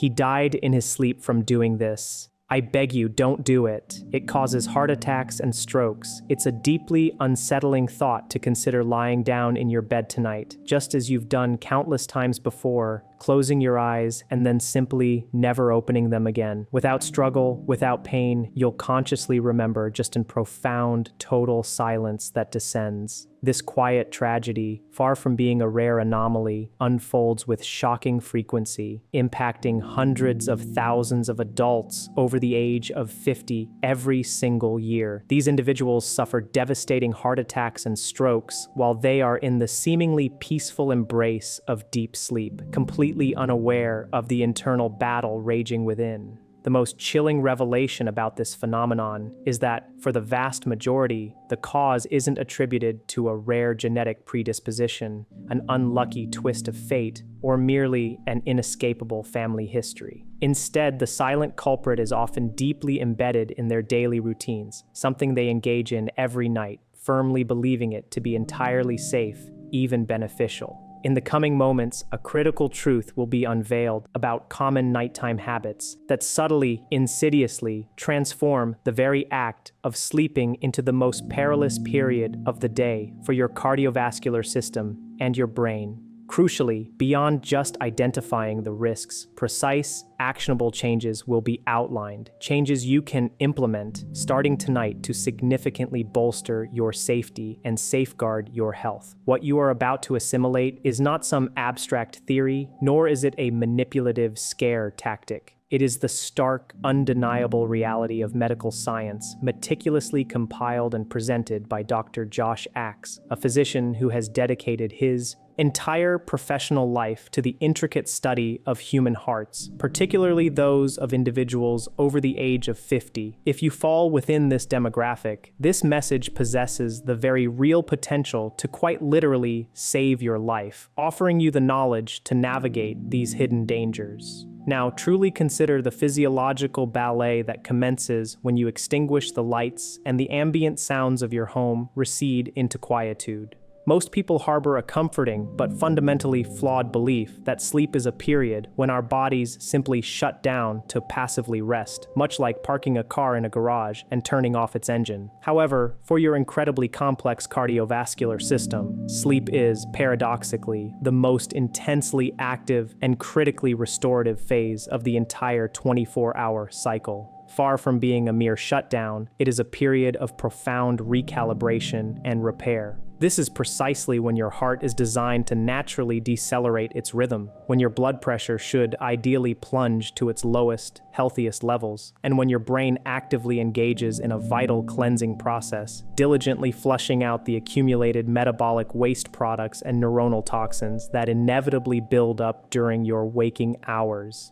He died in his sleep from doing this. I beg you, don't do it. It causes heart attacks and strokes. It's a deeply unsettling thought to consider lying down in your bed tonight, just as you've done countless times before, closing your eyes and then simply never opening them again. Without struggle, without pain, you'll consciously remember just in profound, total silence that descends. This quiet tragedy, far from being a rare anomaly, unfolds with shocking frequency, impacting hundreds of thousands of adults over the age of 50 every single year. These individuals suffer devastating heart attacks and strokes while they are in the seemingly peaceful embrace of deep sleep, completely unaware of the internal battle raging within. The most chilling revelation about this phenomenon is that, for the vast majority, the cause isn't attributed to a rare genetic predisposition, an unlucky twist of fate, or merely an inescapable family history. Instead, the silent culprit is often deeply embedded in their daily routines, something they engage in every night, firmly believing it to be entirely safe, even beneficial. In the coming moments, a critical truth will be unveiled about common nighttime habits that subtly, insidiously transform the very act of sleeping into the most perilous period of the day for your cardiovascular system and your brain. Crucially, beyond just identifying the risks, precise, actionable changes will be outlined, changes you can implement starting tonight to significantly bolster your safety and safeguard your health. What you are about to assimilate is not some abstract theory, nor is it a manipulative scare tactic. It is the stark, undeniable reality of medical science, meticulously compiled and presented by Dr. Josh Axe, a physician who has dedicated his entire professional life to the intricate study of human hearts, particularly those of individuals over the age of 50. If you fall within this demographic, this message possesses the very real potential to quite literally save your life, offering you the knowledge to navigate these hidden dangers. Now, truly consider the physiological ballet that commences when you extinguish the lights and the ambient sounds of your home recede into quietude. Most people harbor a comforting but fundamentally flawed belief that sleep is a period when our bodies simply shut down to passively rest, much like parking a car in a garage and turning off its engine. However, for your incredibly complex cardiovascular system, sleep is, paradoxically, the most intensely active and critically restorative phase of the entire 24-hour cycle. Far from being a mere shutdown, it is a period of profound recalibration and repair. This is precisely when your heart is designed to naturally decelerate its rhythm, when your blood pressure should ideally plunge to its lowest, healthiest levels, and when your brain actively engages in a vital cleansing process, diligently flushing out the accumulated metabolic waste products and neuronal toxins that inevitably build up during your waking hours.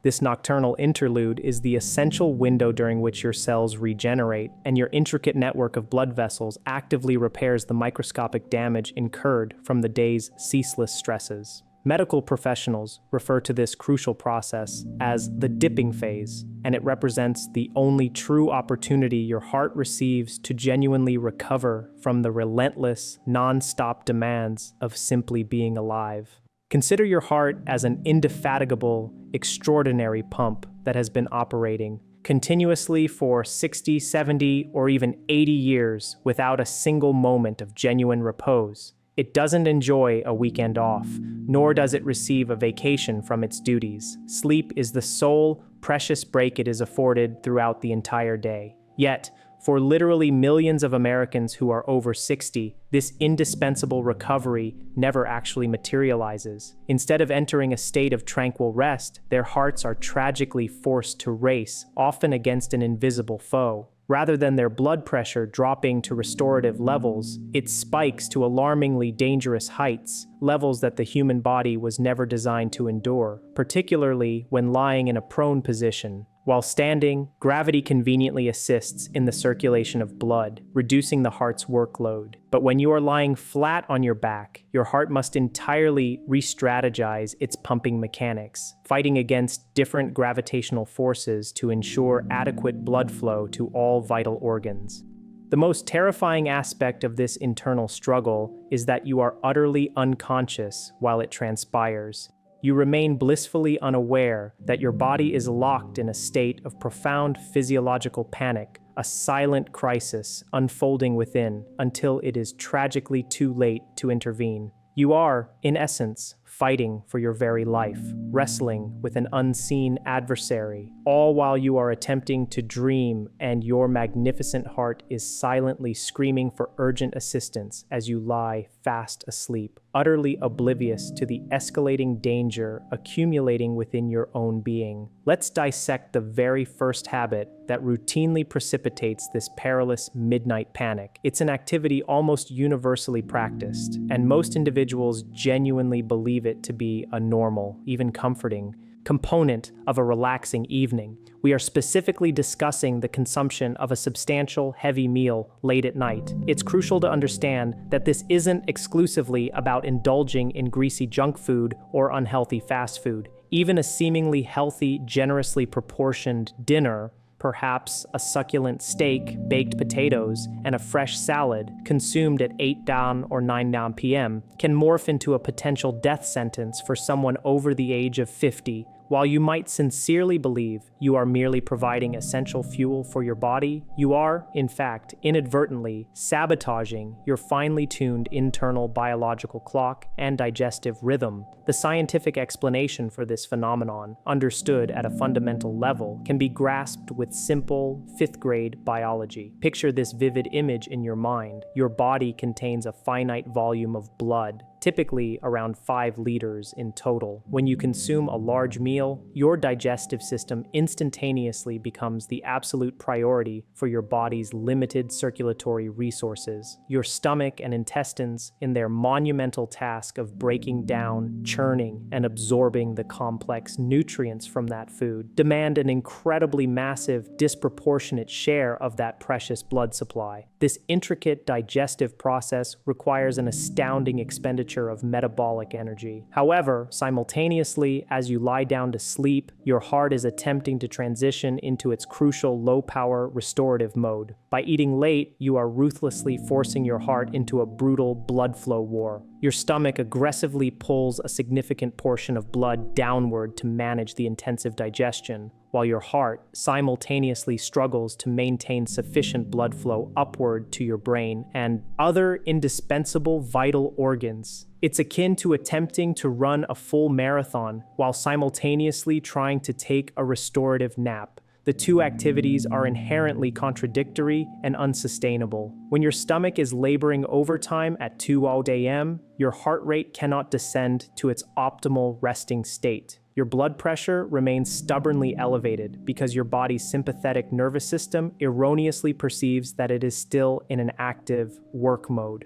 This nocturnal interlude is the essential window during which your cells regenerate and your intricate network of blood vessels actively repairs the microscopic damage incurred from the day's ceaseless stresses. Medical professionals refer to this crucial process as the dipping phase, and it represents the only true opportunity your heart receives to genuinely recover from the relentless, non-stop demands of simply being alive. Consider your heart as an indefatigable, extraordinary pump that has been operating continuously for 60, 70, or even 80 years without a single moment of genuine repose. It doesn't enjoy a weekend off, nor does it receive a vacation from its duties. Sleep is the sole, precious break it is afforded throughout the entire day. Yet, for literally millions of Americans who are over 60, this indispensable recovery never actually materializes. Instead of entering a state of tranquil rest, their hearts are tragically forced to race, often against an invisible foe. Rather than their blood pressure dropping to restorative levels, it spikes to alarmingly dangerous heights, levels that the human body was never designed to endure, particularly when lying in a prone position. While standing, gravity conveniently assists in the circulation of blood, reducing the heart's workload. But when you are lying flat on your back, your heart must entirely re-strategize its pumping mechanics, fighting against different gravitational forces to ensure adequate blood flow to all vital organs. The most terrifying aspect of this internal struggle is that you are utterly unconscious while it transpires. You remain blissfully unaware that your body is locked in a state of profound physiological panic, a silent crisis unfolding within until it is tragically too late to intervene. You are, in essence, fighting for your very life, wrestling with an unseen adversary, all while you are attempting to dream and your magnificent heart is silently screaming for urgent assistance as you lie fast asleep, utterly oblivious to the escalating danger accumulating within your own being. Let's dissect the very first habit that routinely precipitates this perilous midnight panic. It's an activity almost universally practiced, and most individuals genuinely believe it to be a normal, even comforting, component of a relaxing evening. We are specifically discussing the consumption of a substantial, heavy meal late at night. It's crucial to understand that this isn't exclusively about indulging in greasy junk food or unhealthy fast food. Even a seemingly healthy, generously proportioned dinner, perhaps a succulent steak, baked potatoes, and a fresh salad consumed at 8 down or 9 down p.m. can morph into a potential death sentence for someone over the age of 50. While you might sincerely believe you are merely providing essential fuel for your body, you are, in fact, inadvertently sabotaging your finely tuned internal biological clock and digestive rhythm. The scientific explanation for this phenomenon, understood at a fundamental level, can be grasped with simple, fifth-grade biology. Picture this vivid image in your mind. Your body contains a finite volume of blood, typically around 5 liters in total. When you consume a large meal, your digestive system instantaneously becomes the absolute priority for your body's limited circulatory resources. Your stomach and intestines, in their monumental task of breaking down, churning, and absorbing the complex nutrients from that food, demand an incredibly massive, disproportionate share of that precious blood supply. This intricate digestive process requires an astounding expenditure of metabolic energy. However, simultaneously, as you lie down to sleep, your heart is attempting to transition into its crucial low-power restorative mode. By eating late, you are ruthlessly forcing your heart into a brutal blood flow war. Your stomach aggressively pulls a significant portion of blood downward to manage the intensive digestion, while your heart simultaneously struggles to maintain sufficient blood flow upward to your brain and other indispensable vital organs. It's akin to attempting to run a full marathon while simultaneously trying to take a restorative nap. The two activities are inherently contradictory and unsustainable. When your stomach is laboring overtime at 2:00 a.m., your heart rate cannot descend to its optimal resting state. Your blood pressure remains stubbornly elevated because your body's sympathetic nervous system erroneously perceives that it is still in an active work mode.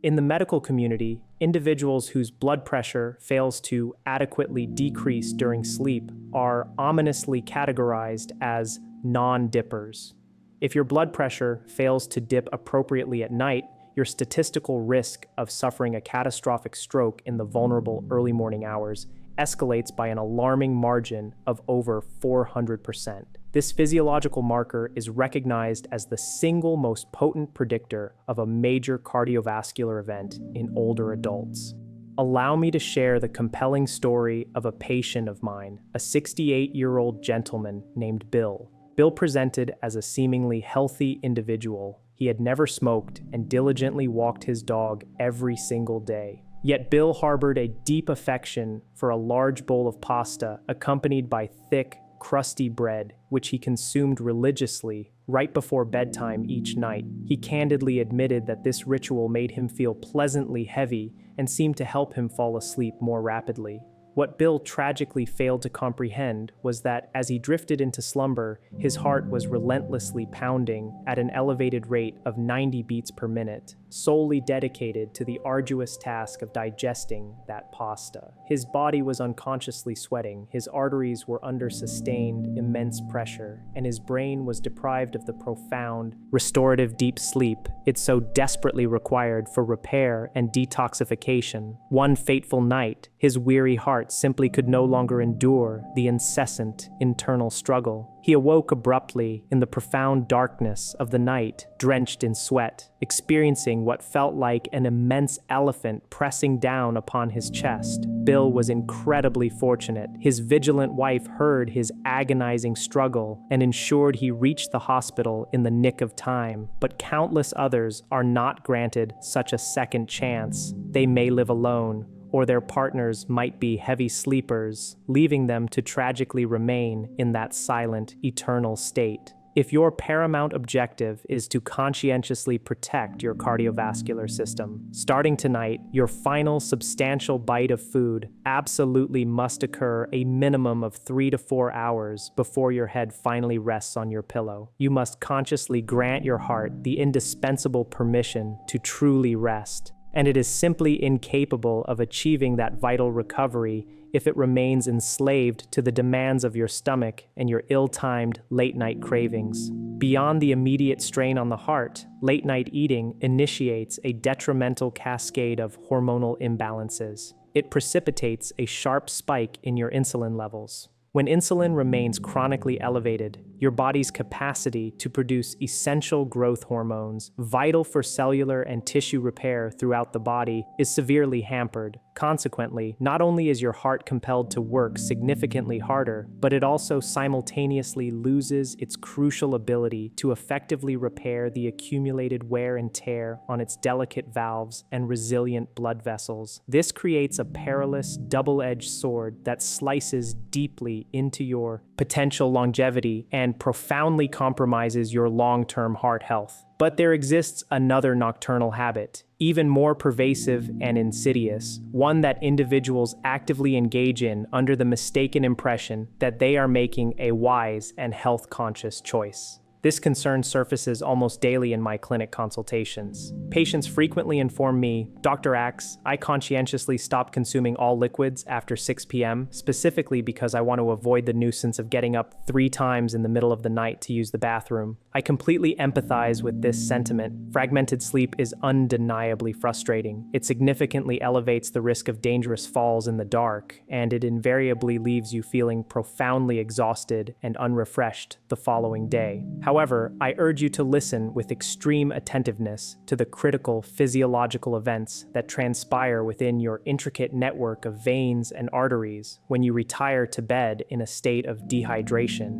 In the medical community, individuals whose blood pressure fails to adequately decrease during sleep are ominously categorized as non-dippers. If your blood pressure fails to dip appropriately at night, your statistical risk of suffering a catastrophic stroke in the vulnerable early morning hours escalates by an alarming margin of over 400%. This physiological marker is recognized as the single most potent predictor of a major cardiovascular event in older adults. Allow me to share the compelling story of a patient of mine, a 68-year-old gentleman named Bill. Bill presented as a seemingly healthy individual. He had never smoked and diligently walked his dog every single day. Yet Bill harbored a deep affection for a large bowl of pasta accompanied by thick, crusty bread, which he consumed religiously right before bedtime each night. He candidly admitted that this ritual made him feel pleasantly heavy and seemed to help him fall asleep more rapidly. What Bill tragically failed to comprehend was that as he drifted into slumber, his heart was relentlessly pounding at an elevated rate of 90 beats per minute, solely dedicated to the arduous task of digesting that pasta. His body was unconsciously sweating, his arteries were under sustained, immense pressure, and his brain was deprived of the profound, restorative deep sleep it so desperately required for repair and detoxification. One fateful night, his weary heart heart simply could no longer endure the incessant internal struggle. He awoke abruptly in the profound darkness of the night, drenched in sweat, experiencing what felt like an immense elephant pressing down upon his chest. Bill was incredibly fortunate. His vigilant wife heard his agonizing struggle and ensured he reached the hospital in the nick of time. But countless others are not granted such a second chance. They may live alone, or their partners might be heavy sleepers, leaving them to tragically remain in that silent, eternal state. If your paramount objective is to conscientiously protect your cardiovascular system, starting tonight, your final substantial bite of food absolutely must occur a minimum of 3 to 4 hours before your head finally rests on your pillow. You must consciously grant your heart the indispensable permission to truly rest, and it is simply incapable of achieving that vital recovery if it remains enslaved to the demands of your stomach and your ill-timed late-night cravings. Beyond the immediate strain on the heart, late-night eating initiates a detrimental cascade of hormonal imbalances. It precipitates a sharp spike in your insulin levels. When insulin remains chronically elevated, your body's capacity to produce essential growth hormones, vital for cellular and tissue repair throughout the body, is severely hampered. Consequently, not only is your heart compelled to work significantly harder, but it also simultaneously loses its crucial ability to effectively repair the accumulated wear and tear on its delicate valves and resilient blood vessels. This creates a perilous, double-edged sword that slices deeply into your potential longevity and profoundly compromises your long-term heart health. But there exists another nocturnal habit, even more pervasive and insidious, one that individuals actively engage in under the mistaken impression that they are making a wise and health-conscious choice. This concern surfaces almost daily in my clinic consultations. Patients frequently inform me, "Dr. Axe, I conscientiously stopped consuming all liquids after 6 p.m., specifically because I want to avoid the nuisance of getting up 3 times in the middle of the night to use the bathroom." I completely empathize with this sentiment. Fragmented sleep is undeniably frustrating. It significantly elevates the risk of dangerous falls in the dark, and it invariably leaves you feeling profoundly exhausted and unrefreshed the following day. However, I urge you to listen with extreme attentiveness to the critical physiological events that transpire within your intricate network of veins and arteries when you retire to bed in a state of dehydration.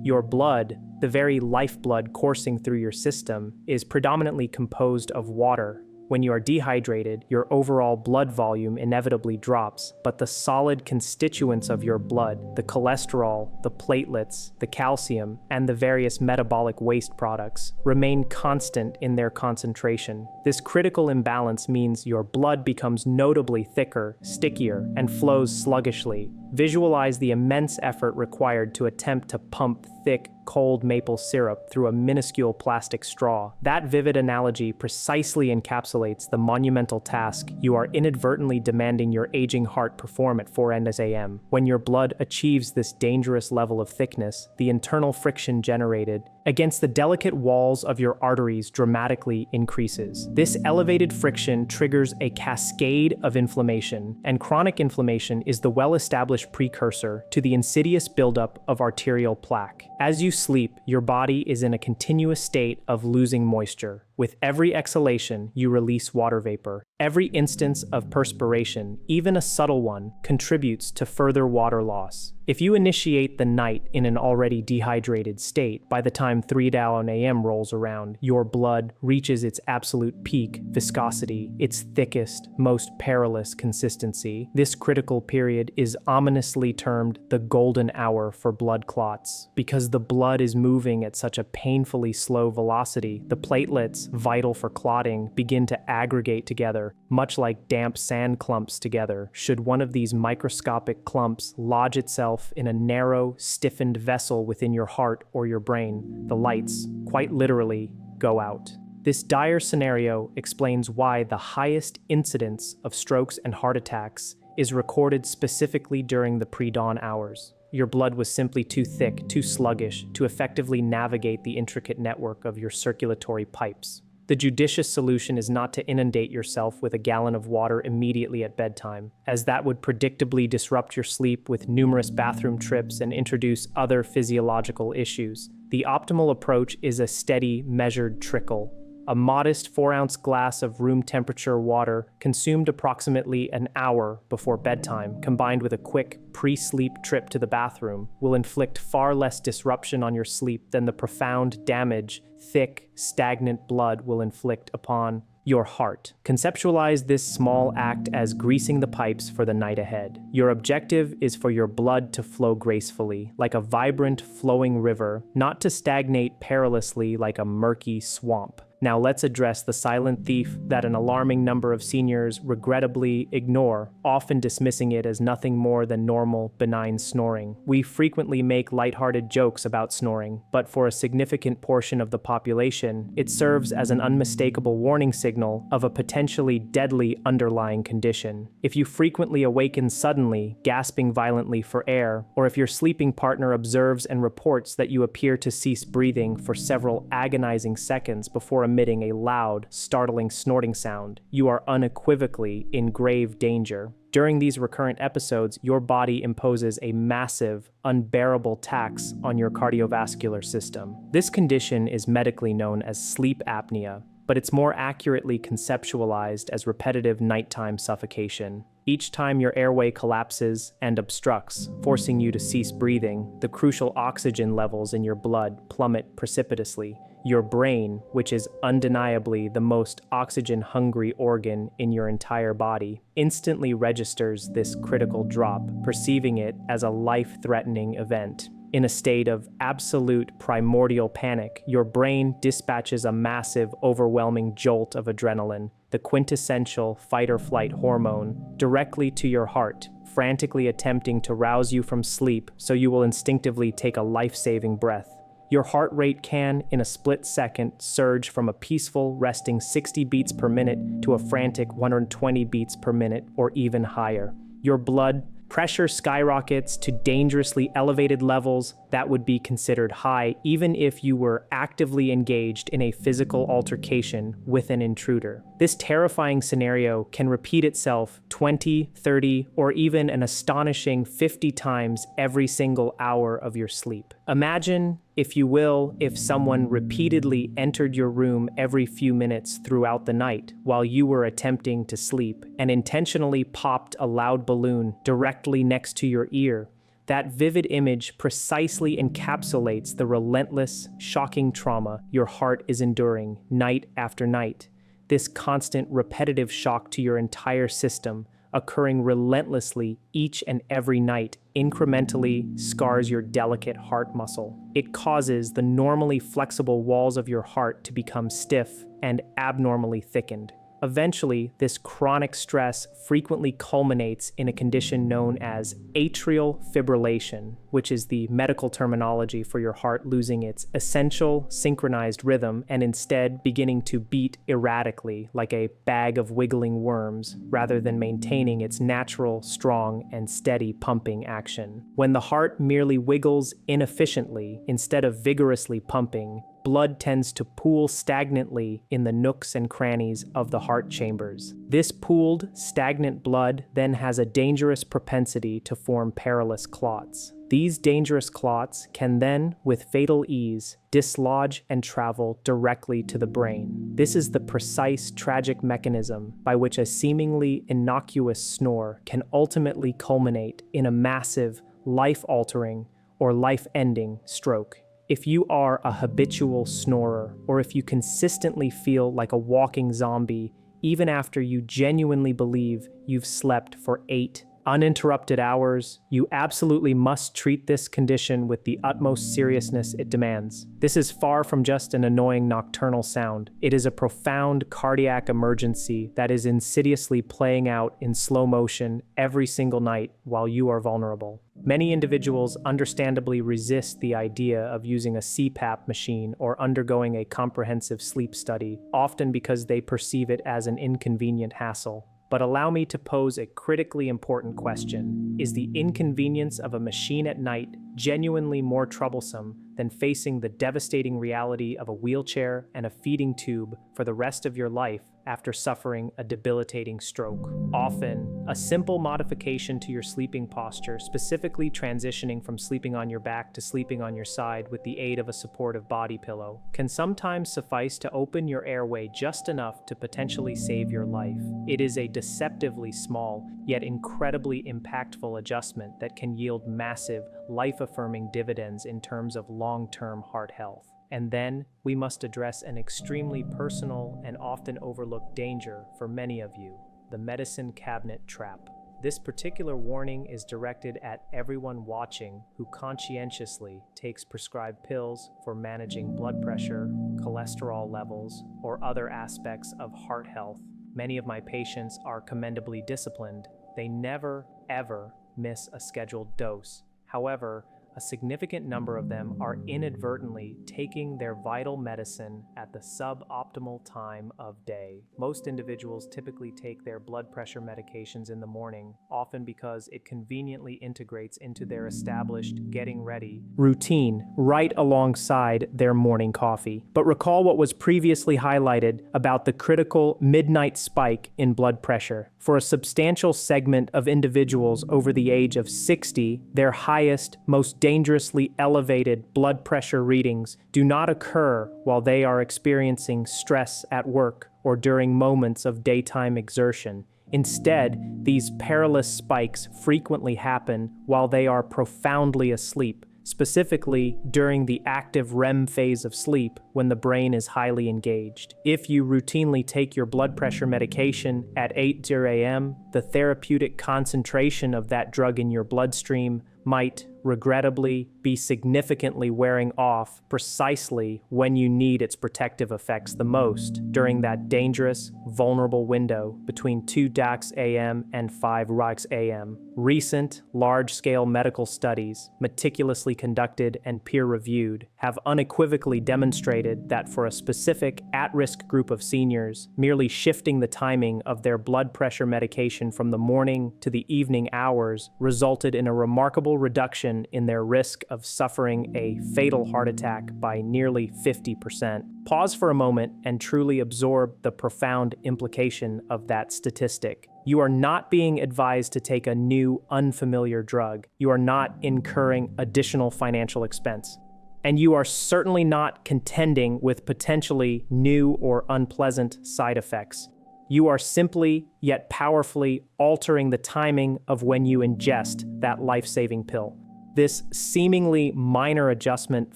Your blood, the very lifeblood coursing through your system, is predominantly composed of water. When you are dehydrated, your overall blood volume inevitably drops, but the solid constituents of your blood, the cholesterol, the platelets, the calcium, and the various metabolic waste products, remain constant in their concentration. This critical imbalance means your blood becomes notably thicker, stickier, and flows sluggishly. Visualize the immense effort required to attempt to pump thick, cold maple syrup through a minuscule plastic straw. That vivid analogy precisely encapsulates the monumental task you are inadvertently demanding your aging heart perform at 4 a.m. When your blood achieves this dangerous level of thickness, the internal friction generated against the delicate walls of your arteries dramatically increases. This elevated friction triggers a cascade of inflammation, and chronic inflammation is the well-established precursor to the insidious buildup of arterial plaque. As you sleep, your body is in a continuous state of losing moisture. With every exhalation, you release water vapor. Every instance of perspiration, even a subtle one, contributes to further water loss. If you initiate the night in an already dehydrated state, by the time 3 a.m. rolls around, your blood reaches its absolute peak viscosity, its thickest, most perilous consistency. This critical period is ominously termed the golden hour for blood clots. Because the blood is moving at such a painfully slow velocity, the platelets, vital for clotting, begin to aggregate together, much like damp sand clumps together. Should one of these microscopic clumps lodge itself in a narrow, stiffened vessel within your heart or your brain, the lights, quite literally, go out. This dire scenario explains why the highest incidence of strokes and heart attacks is recorded specifically during the pre-dawn hours. Your blood was simply too thick, too sluggish, to effectively navigate the intricate network of your circulatory pipes. The judicious solution is not to inundate yourself with a gallon of water immediately at bedtime, as that would predictably disrupt your sleep with numerous bathroom trips and introduce other physiological issues. The optimal approach is a steady, measured trickle. A modest 4-ounce glass of room temperature water consumed approximately an hour before bedtime, combined with a quick pre-sleep trip to the bathroom, will inflict far less disruption on your sleep than the profound damage thick, stagnant blood will inflict upon your heart. Conceptualize this small act as greasing the pipes for the night ahead. Your objective is for your blood to flow gracefully, like a vibrant, flowing river, not to stagnate perilously like a murky swamp. Now let's address the silent thief that an alarming number of seniors regrettably ignore, often dismissing it as nothing more than normal, benign snoring. We frequently make lighthearted jokes about snoring, but for a significant portion of the population, it serves as an unmistakable warning signal of a potentially deadly underlying condition. If you frequently awaken suddenly, gasping violently for air, or if your sleeping partner observes and reports that you appear to cease breathing for several agonizing seconds before emitting a loud, startling snorting sound, you are unequivocally in grave danger. During these recurrent episodes, your body imposes a massive, unbearable tax on your cardiovascular system. This condition is medically known as sleep apnea, but it's more accurately conceptualized as repetitive nighttime suffocation. Each time your airway collapses and obstructs, forcing you to cease breathing, the crucial oxygen levels in your blood plummet precipitously. Your brain, which is undeniably the most oxygen-hungry organ in your entire body, instantly registers this critical drop, perceiving it as a life-threatening event. In a state of absolute primordial panic, your brain dispatches a massive, overwhelming jolt of adrenaline, the quintessential fight-or-flight hormone, directly to your heart, frantically attempting to rouse you from sleep so you will instinctively take a life-saving breath. Your heart rate can, in a split second, surge from a peaceful, resting 60 beats per minute to a frantic 120 beats per minute or even higher. Your blood pressure skyrockets to dangerously elevated levels that would be considered high even if you were actively engaged in a physical altercation with an intruder. This terrifying scenario can repeat itself 20, 30, or even an astonishing 50 times every single hour of your sleep. Imagine, if you will, if someone repeatedly entered your room every few minutes throughout the night while you were attempting to sleep and intentionally popped a loud balloon directly next to your ear. That vivid image precisely encapsulates the relentless, shocking trauma your heart is enduring night after night. This constant, repetitive shock to your entire system, occurring relentlessly each and every night, incrementally scars your delicate heart muscle. It causes the normally flexible walls of your heart to become stiff and abnormally thickened. Eventually, this chronic stress frequently culminates in a condition known as atrial fibrillation, which is the medical terminology for your heart losing its essential synchronized rhythm and instead beginning to beat erratically like a bag of wiggling worms rather than maintaining its natural, strong, and steady pumping action. When the heart merely wiggles inefficiently instead of vigorously pumping, blood tends to pool stagnantly in the nooks and crannies of the heart chambers. This pooled, stagnant blood then has a dangerous propensity to form perilous clots. These dangerous clots can then, with fatal ease, dislodge and travel directly to the brain. This is the precise, tragic mechanism by which a seemingly innocuous snore can ultimately culminate in a massive, life-altering, or life-ending stroke. If you are a habitual snorer, or if you consistently feel like a walking zombie, even after you genuinely believe you've slept for 8 uninterrupted hours, you absolutely must treat this condition with the utmost seriousness it demands. This is far from just an annoying nocturnal sound. It is a profound cardiac emergency that is insidiously playing out in slow motion every single night while you are vulnerable. Many individuals understandably resist the idea of using a CPAP machine or undergoing a comprehensive sleep study, often because they perceive it as an inconvenient hassle. But allow me to pose a critically important question. Is the inconvenience of a machine at night genuinely more troublesome than facing the devastating reality of a wheelchair and a feeding tube for the rest of your life after suffering a debilitating stroke. Often, a simple modification to your sleeping posture, specifically transitioning from sleeping on your back to sleeping on your side with the aid of a supportive body pillow, can sometimes suffice to open your airway just enough to potentially save your life. It is a deceptively small, yet incredibly impactful adjustment that can yield massive, life-affirming dividends in terms of long-term heart health. And then, we must address an extremely personal and often overlooked danger for many of you: the medicine cabinet trap. This particular warning is directed at everyone watching who conscientiously takes prescribed pills for managing blood pressure, cholesterol levels, or other aspects of heart health. Many of my patients are commendably disciplined. They never, ever miss a scheduled dose. However, a significant number of them are inadvertently taking their vital medicine at the suboptimal time of day. Most individuals typically take their blood pressure medications in the morning, often because it conveniently integrates into their established getting ready routine right alongside their morning coffee. But recall what was previously highlighted about the critical midnight spike in blood pressure. For a substantial segment of individuals over the age of 60, their highest, most dangerously elevated blood pressure readings do not occur while they are experiencing stress at work or during moments of daytime exertion. Instead, these perilous spikes frequently happen while they are profoundly asleep, specifically during the active REM phase of sleep when the brain is highly engaged. If you routinely take your blood pressure medication at 8:00 a.m., the therapeutic concentration of that drug in your bloodstream might regrettably be significantly wearing off precisely when you need its protective effects the most, during that dangerous, vulnerable window between 2 a.m. and 5 a.m. Recent, large-scale medical studies, meticulously conducted and peer-reviewed, have unequivocally demonstrated that for a specific at-risk group of seniors, merely shifting the timing of their blood pressure medication from the morning to the evening hours resulted in a remarkable reduction in their risk of suffering a fatal heart attack by nearly 50%. Pause for a moment and truly absorb the profound implication of that statistic. You are not being advised to take a new, unfamiliar drug. You are not incurring additional financial expense. And you are certainly not contending with potentially new or unpleasant side effects. You are simply, yet powerfully, altering the timing of when you ingest that life-saving pill. This seemingly minor adjustment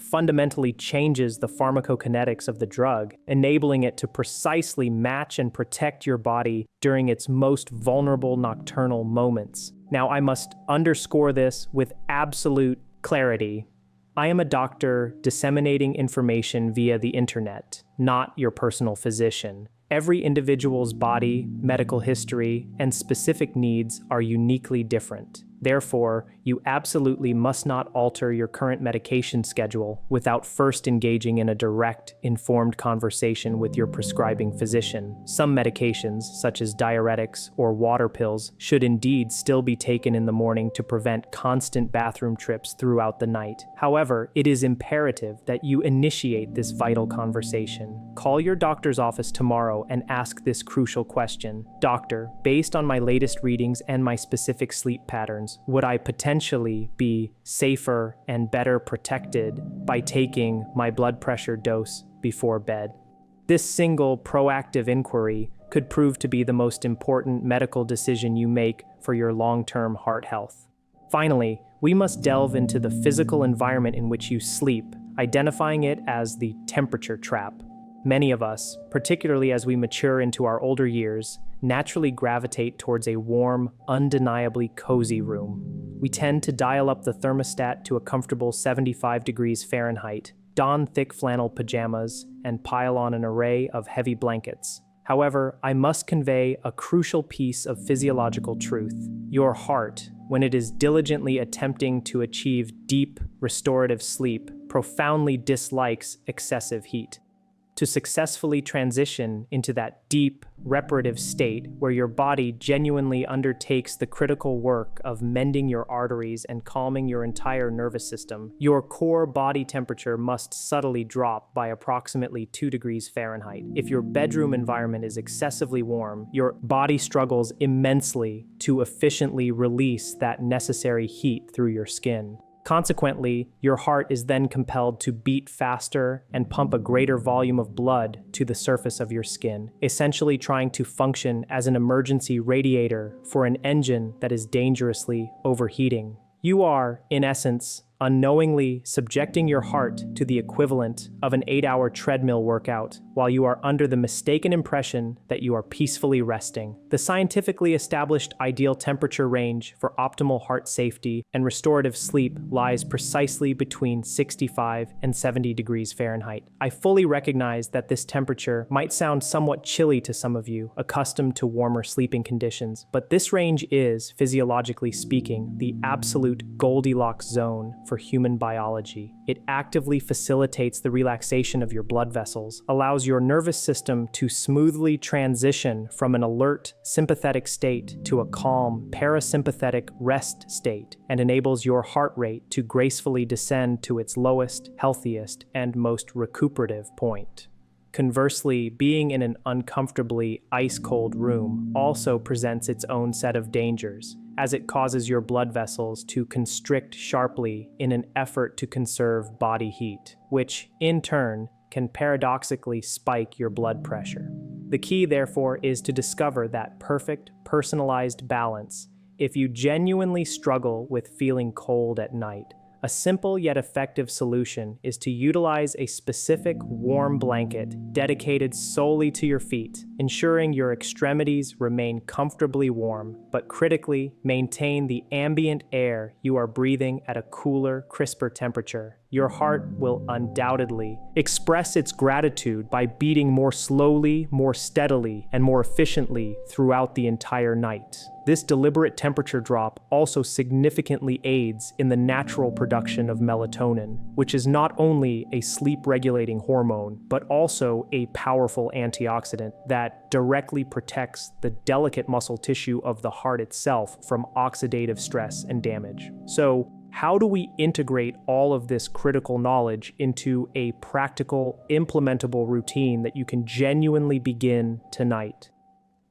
fundamentally changes the pharmacokinetics of the drug, enabling it to precisely match and protect your body during its most vulnerable nocturnal moments. Now, I must underscore this with absolute clarity. I am a doctor disseminating information via the internet, not your personal physician. Every individual's body, medical history, and specific needs are uniquely different. Therefore, you absolutely must not alter your current medication schedule without first engaging in a direct, informed conversation with your prescribing physician. Some medications, such as diuretics or water pills, should indeed still be taken in the morning to prevent constant bathroom trips throughout the night. However, it is imperative that you initiate this vital conversation. Call your doctor's office tomorrow and ask this crucial question: "Doctor, based on my latest readings and my specific sleep patterns, would I potentially be safer and better protected by taking my blood pressure dose before bed?" This single proactive inquiry could prove to be the most important medical decision you make for your long-term heart health. Finally, we must delve into the physical environment in which you sleep, identifying it as the temperature trap. Many of us, particularly as we mature into our older years, naturally gravitate towards a warm, undeniably cozy room. We tend to dial up the thermostat to a comfortable 75 degrees Fahrenheit, don thick flannel pajamas, and pile on an array of heavy blankets. However, I must convey a crucial piece of physiological truth. Your heart, when it is diligently attempting to achieve deep, restorative sleep, profoundly dislikes excessive heat. To successfully transition into that deep, reparative state where your body genuinely undertakes the critical work of mending your arteries and calming your entire nervous system, your core body temperature must subtly drop by approximately 2 degrees Fahrenheit. If your bedroom environment is excessively warm, your body struggles immensely to efficiently release that necessary heat through your skin. Consequently, your heart is then compelled to beat faster and pump a greater volume of blood to the surface of your skin, essentially trying to function as an emergency radiator for an engine that is dangerously overheating. You are, in essence, unknowingly subjecting your heart to the equivalent of an 8-hour treadmill workout while you are under the mistaken impression that you are peacefully resting. The scientifically established ideal temperature range for optimal heart safety and restorative sleep lies precisely between 65 and 70 degrees Fahrenheit. I fully recognize that this temperature might sound somewhat chilly to some of you, accustomed to warmer sleeping conditions, but this range is, physiologically speaking, the absolute Goldilocks zone for human biology. It actively facilitates the relaxation of your blood vessels, allows your nervous system to smoothly transition from an alert, sympathetic state to a calm, parasympathetic rest state, and enables your heart rate to gracefully descend to its lowest, healthiest, and most recuperative point. Conversely, being in an uncomfortably ice-cold room also presents its own set of dangers, as it causes your blood vessels to constrict sharply in an effort to conserve body heat, which, in turn, can paradoxically spike your blood pressure. The key, therefore, is to discover that perfect, personalized balance. If you genuinely struggle with feeling cold at night, a simple yet effective solution is to utilize a specific warm blanket dedicated solely to your feet, ensuring your extremities remain comfortably warm, but critically maintain the ambient air you are breathing at a cooler, crisper temperature. Your heart will undoubtedly express its gratitude by beating more slowly, more steadily, and more efficiently throughout the entire night. This deliberate temperature drop also significantly aids in the natural production of melatonin, which is not only a sleep-regulating hormone, but also a powerful antioxidant that directly protects the delicate muscle tissue of the heart itself from oxidative stress and damage. So, how do we integrate all of this critical knowledge into a practical, implementable routine that you can genuinely begin tonight?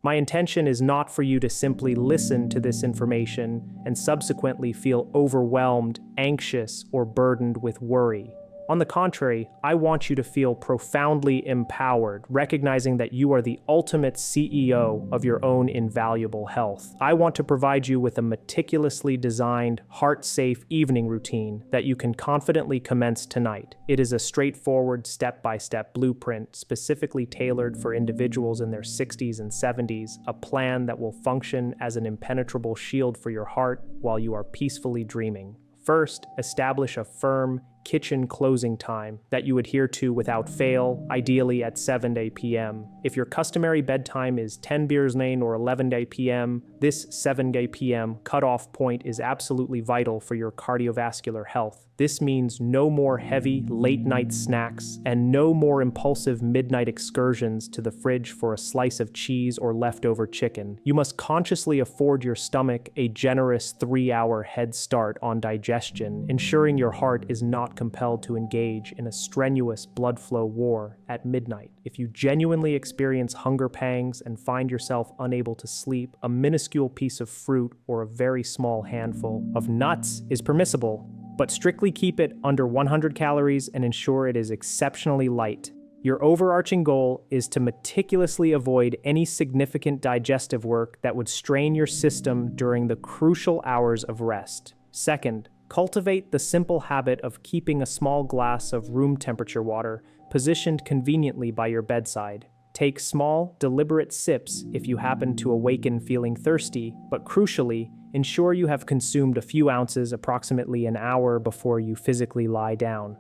My intention is not for you to simply listen to this information and subsequently feel overwhelmed, anxious, or burdened with worry. On the contrary, I want you to feel profoundly empowered, recognizing that you are the ultimate CEO of your own invaluable health. I want to provide you with a meticulously designed, heart-safe evening routine that you can confidently commence tonight. It is a straightforward, step-by-step blueprint specifically tailored for individuals in their 60s and 70s, a plan that will function as an impenetrable shield for your heart while you are peacefully dreaming. First, establish a firm kitchen closing time that you adhere to without fail, ideally at 7 p.m. If your customary bedtime is 10 beers lane or 11 p.m., this 7 p.m. cutoff point is absolutely vital for your cardiovascular health. This means no more heavy late-night snacks and no more impulsive midnight excursions to the fridge for a slice of cheese or leftover chicken. You must consciously afford your stomach a generous 3-hour head start on digestion, ensuring your heart is not compelled to engage in a strenuous blood flow war at midnight. If you genuinely experience hunger pangs and find yourself unable to sleep, a minuscule piece of fruit or a very small handful of nuts is permissible, but strictly keep it under 100 calories and ensure it is exceptionally light. Your overarching goal is to meticulously avoid any significant digestive work that would strain your system during the crucial hours of rest. Second, cultivate the simple habit of keeping a small glass of room temperature water positioned conveniently by your bedside. Take small, deliberate sips if you happen to awaken feeling thirsty, but crucially, ensure you have consumed a few ounces approximately an hour before you physically lie down.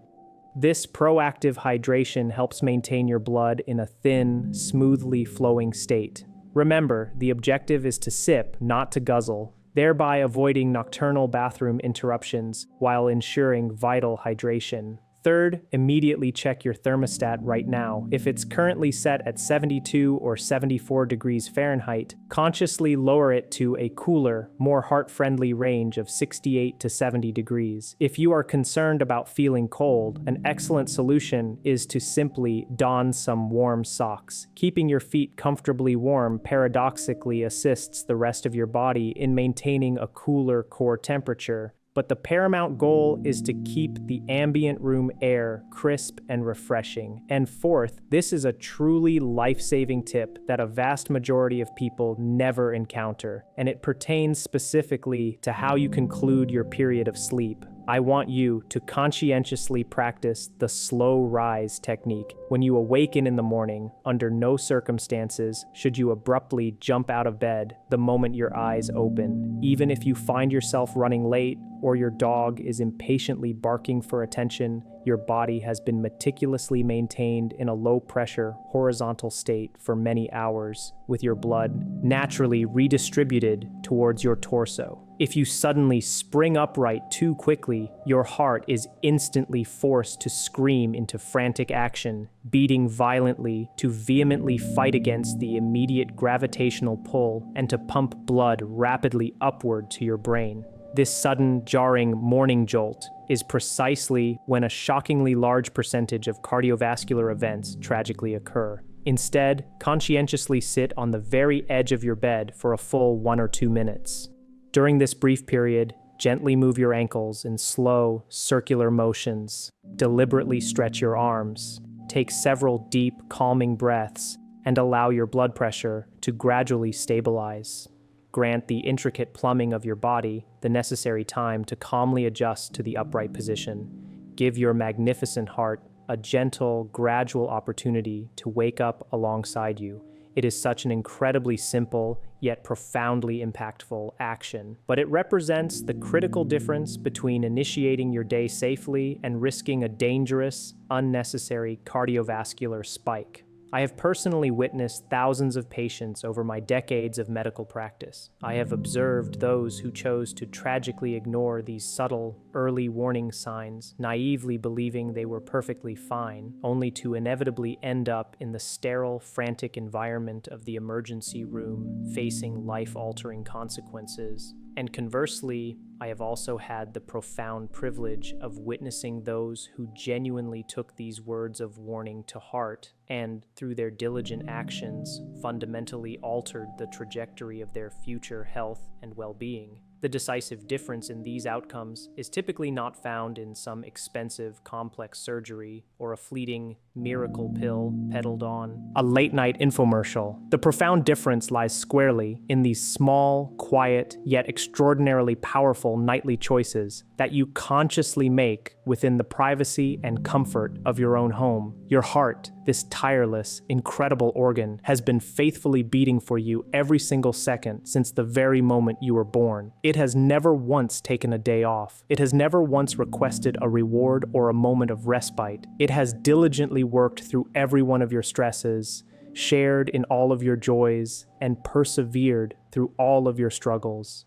This proactive hydration helps maintain your blood in a thin, smoothly flowing state. Remember, the objective is to sip, not to guzzle, thereby avoiding nocturnal bathroom interruptions while ensuring vital hydration. Third, immediately check your thermostat right now. If it's currently set at 72 or 74 degrees Fahrenheit, consciously lower it to a cooler, more heart-friendly range of 68 to 70 degrees. If you are concerned about feeling cold, an excellent solution is to simply don some warm socks. Keeping your feet comfortably warm paradoxically assists the rest of your body in maintaining a cooler core temperature. But the paramount goal is to keep the ambient room air crisp and refreshing. And fourth, this is a truly life-saving tip that a vast majority of people never encounter, and it pertains specifically to how you conclude your period of sleep. I want you to conscientiously practice the slow rise technique. When you awaken in the morning, under no circumstances should you abruptly jump out of bed the moment your eyes open. Even if you find yourself running late or your dog is impatiently barking for attention, your body has been meticulously maintained in a low-pressure, horizontal state for many hours, with your blood naturally redistributed towards your torso. If you suddenly spring upright too quickly, your heart is instantly forced to scream into frantic action, beating violently to vehemently fight against the immediate gravitational pull and to pump blood rapidly upward to your brain. This sudden, jarring morning jolt is precisely when a shockingly large percentage of cardiovascular events tragically occur. Instead, conscientiously sit on the very edge of your bed for a full 1 or 2 minutes. During this brief period, gently move your ankles in slow, circular motions. Deliberately stretch your arms. Take several deep, calming breaths, and allow your blood pressure to gradually stabilize. Grant the intricate plumbing of your body the necessary time to calmly adjust to the upright position. Give your magnificent heart a gentle, gradual opportunity to wake up alongside you. It is such an incredibly simple, yet profoundly impactful action, but it represents the critical difference between initiating your day safely and risking a dangerous, unnecessary cardiovascular spike. I have personally witnessed thousands of patients over my decades of medical practice. I have observed those who chose to tragically ignore these subtle, early warning signs, naively believing they were perfectly fine, only to inevitably end up in the sterile, frantic environment of the emergency room, facing life-altering consequences. And conversely, I have also had the profound privilege of witnessing those who genuinely took these words of warning to heart and, through their diligent actions, fundamentally altered the trajectory of their future health and well-being. The decisive difference in these outcomes is typically not found in some expensive, complex surgery or a fleeting miracle pill peddled on a late-night infomercial. The profound difference lies squarely in these small, quiet, yet extraordinarily powerful nightly choices that you consciously make within the privacy and comfort of your own home. Your heart, this tireless, incredible organ, has been faithfully beating for you every single second since the very moment you were born. It has never once taken a day off. It has never once requested a reward or a moment of respite. It has diligently worked through every one of your stresses, shared in all of your joys, and persevered through all of your struggles.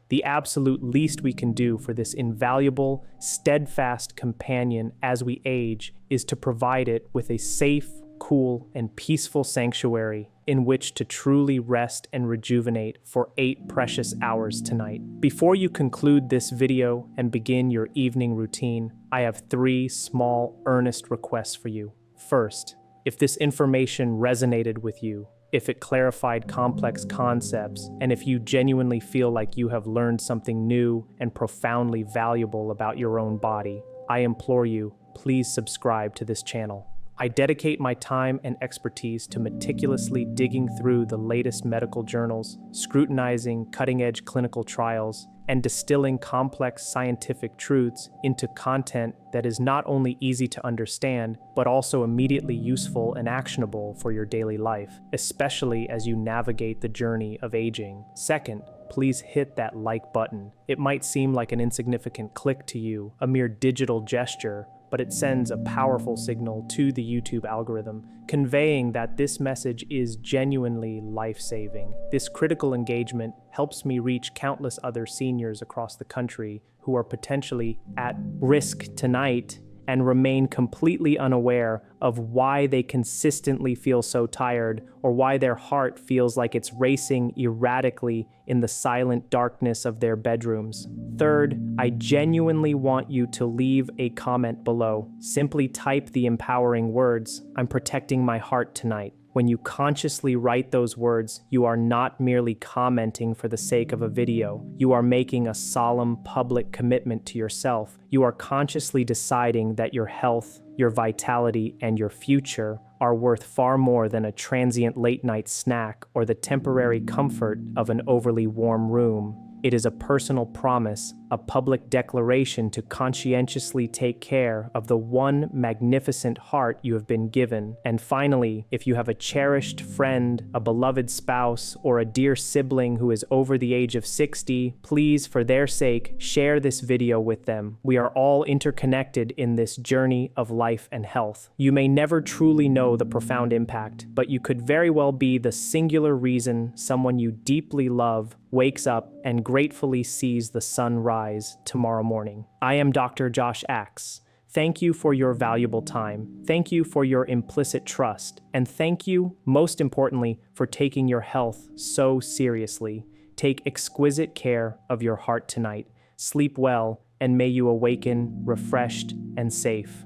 The absolute least we can do for this invaluable, steadfast companion as we age is to provide it with a safe, cool, and peaceful sanctuary in which to truly rest and rejuvenate for 8 precious hours tonight. Before you conclude this video and begin your evening routine, I have 3 small, earnest requests for you. First, if this information resonated with you, if it clarified complex concepts, and if you genuinely feel like you have learned something new and profoundly valuable about your own body, I implore you, please subscribe to this channel. I dedicate my time and expertise to meticulously digging through the latest medical journals, scrutinizing cutting-edge clinical trials, and distilling complex scientific truths into content that is not only easy to understand, but also immediately useful and actionable for your daily life, especially as you navigate the journey of aging. Second, please hit that like button. It might seem like an insignificant click to you, a mere digital gesture, but it sends a powerful signal to the YouTube algorithm, conveying that this message is genuinely life-saving. This critical engagement helps me reach countless other seniors across the country who are potentially at risk tonight and remain completely unaware of why they consistently feel so tired or why their heart feels like it's racing erratically in the silent darkness of their bedrooms. Third, I genuinely want you to leave a comment below. Simply type the empowering words, "I'm protecting my heart tonight." When you consciously write those words, you are not merely commenting for the sake of a video. You are making a solemn public commitment to yourself. You are consciously deciding that your health, your vitality, and your future are worth far more than a transient late-night snack or the temporary comfort of an overly warm room. It is a personal promise, a public declaration to conscientiously take care of the one magnificent heart you have been given. And finally, if you have a cherished friend, a beloved spouse, or a dear sibling who is over the age of 60, please, for their sake, share this video with them. We are all interconnected in this journey of life and health. You may never truly know the profound impact, but you could very well be the singular reason someone you deeply love wakes up and gratefully sees the sun rise tomorrow morning. I am Dr. Josh Axe. Thank you for your valuable time. Thank you for your implicit trust. And thank you, most importantly, for taking your health so seriously. Take exquisite care of your heart tonight. Sleep well, and may you awaken refreshed and safe.